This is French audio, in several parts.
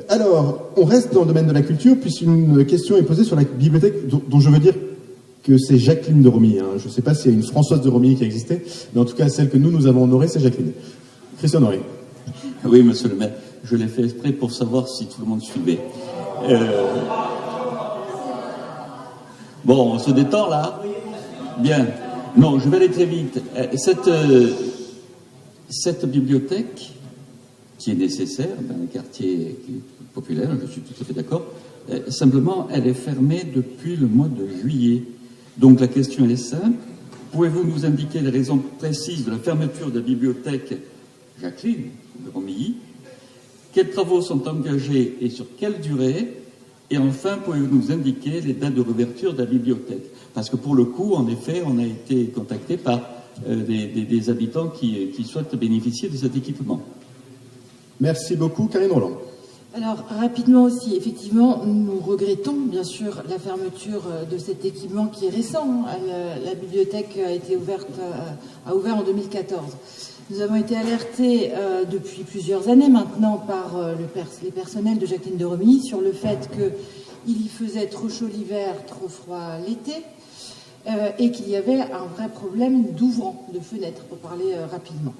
Alors, on reste dans le domaine de la culture, puisqu'une question est posée sur la bibliothèque, dont je veux dire que c'est Jacqueline de Romilly. Hein. Je ne sais pas s'il y a une Françoise de Romilly qui existait, mais en tout cas, celle que nous avons honorée, c'est Jacqueline. Christian Henry. Oui, monsieur le maire, je l'ai fait exprès pour savoir si tout le monde suivait. Bon, on se détend là. Bien. Non, je vais aller très vite. Cette bibliothèque, qui est nécessaire dans les quartiers populaires, je suis tout à fait d'accord, simplement, elle est fermée depuis le mois de juillet. Donc la question est simple. Pouvez-vous nous indiquer les raisons précises de la fermeture de la bibliothèque Jacqueline de Romilly? Quels travaux sont engagés et sur quelle durée? Et enfin, pouvez-vous nous indiquer les dates de réouverture de la bibliothèque? Parce que pour le coup, en effet, on a été contacté par des habitants qui souhaitent bénéficier de cet équipement. Merci beaucoup, Karine Roland. Alors, rapidement aussi, effectivement, nous regrettons, bien sûr, la fermeture de cet équipement qui est récent. La bibliothèque a ouvert en 2014. Nous avons été alertés depuis plusieurs années maintenant par les personnels de Jacqueline de Romilly sur le fait qu'il y faisait trop chaud l'hiver, trop froid l'été, et qu'il y avait un vrai problème d'ouvrants, de fenêtres, pour parler rapidement.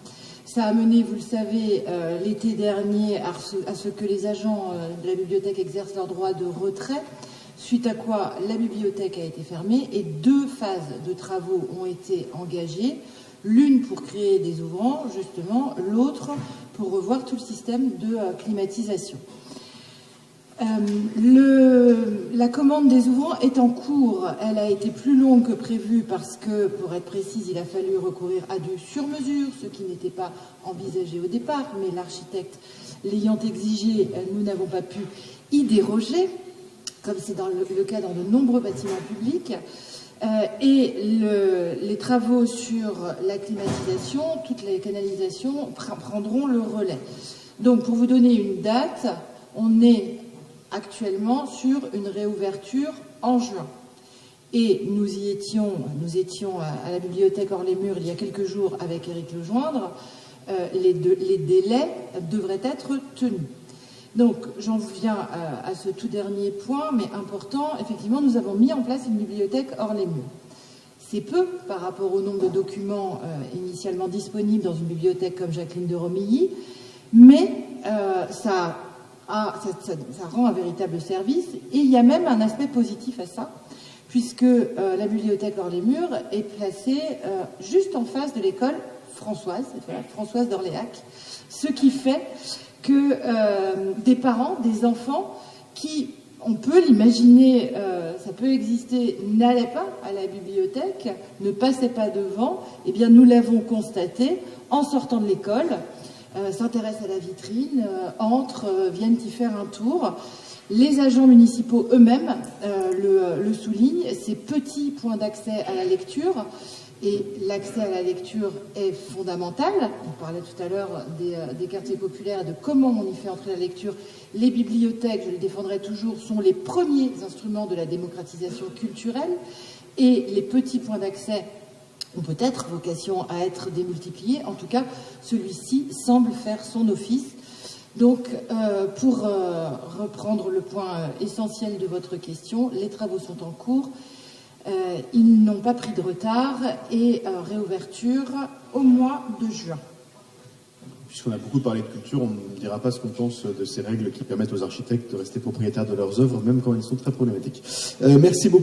Ça a mené, vous le savez, l'été dernier à ce que les agents de la bibliothèque exercent leur droit de retrait, suite à quoi la bibliothèque a été fermée et 2 phases de travaux ont été engagées, l'une pour créer des ouvrants, justement, l'autre pour revoir tout le système de climatisation. La commande des ouvrants est en cours. Elle a été plus longue que prévu parce que, pour être précise, il a fallu recourir à du sur-mesure, ce qui n'était pas envisagé au départ, mais l'architecte l'ayant exigé, nous n'avons pas pu y déroger, comme c'est le cas dans de nombreux bâtiments publics. Et les travaux sur la climatisation, toutes les canalisations prendront le relais. Donc, pour vous donner une date, on est actuellement sur une réouverture en juin. Et nous étions à la bibliothèque Hors-les-Murs il y a quelques jours avec Éric Lejoindre. Les délais devraient être tenus. Donc, j'en viens à ce tout dernier point, mais important. Effectivement, nous avons mis en place une bibliothèque Hors-les-Murs. C'est peu par rapport au nombre de documents initialement disponibles dans une bibliothèque comme Jacqueline de Romilly, mais ça rend un véritable service. Et il y a même un aspect positif à ça, puisque la bibliothèque Hors-les-Murs est placée juste en face de l'école Françoise d'Orléac, ce qui fait que des parents, des enfants qui, on peut l'imaginer, ça peut exister, n'allaient pas à la bibliothèque, ne passaient pas devant, eh bien nous l'avons constaté en sortant de l'école, s'intéressent à la vitrine, entrent, viennent y faire un tour. Les agents municipaux eux-mêmes le soulignent, ces petits points d'accès à la lecture. Et l'accès à la lecture est fondamental. On parlait tout à l'heure des quartiers populaires, de comment on y fait entrer la lecture. Les bibliothèques, je le défendrai toujours, sont les premiers instruments de la démocratisation culturelle. Et les petits points d'accès ont peut-être vocation à être démultipliés. En tout cas, celui-ci semble faire son office. Donc, pour reprendre le point essentiel de votre question, les travaux sont en cours. Ils n'ont pas pris de retard et réouverture au mois de juin. Puisqu'on a beaucoup parlé de culture, on ne dira pas ce qu'on pense de ces règles qui permettent aux architectes de rester propriétaires de leurs œuvres, même quand elles sont très problématiques. Merci beaucoup.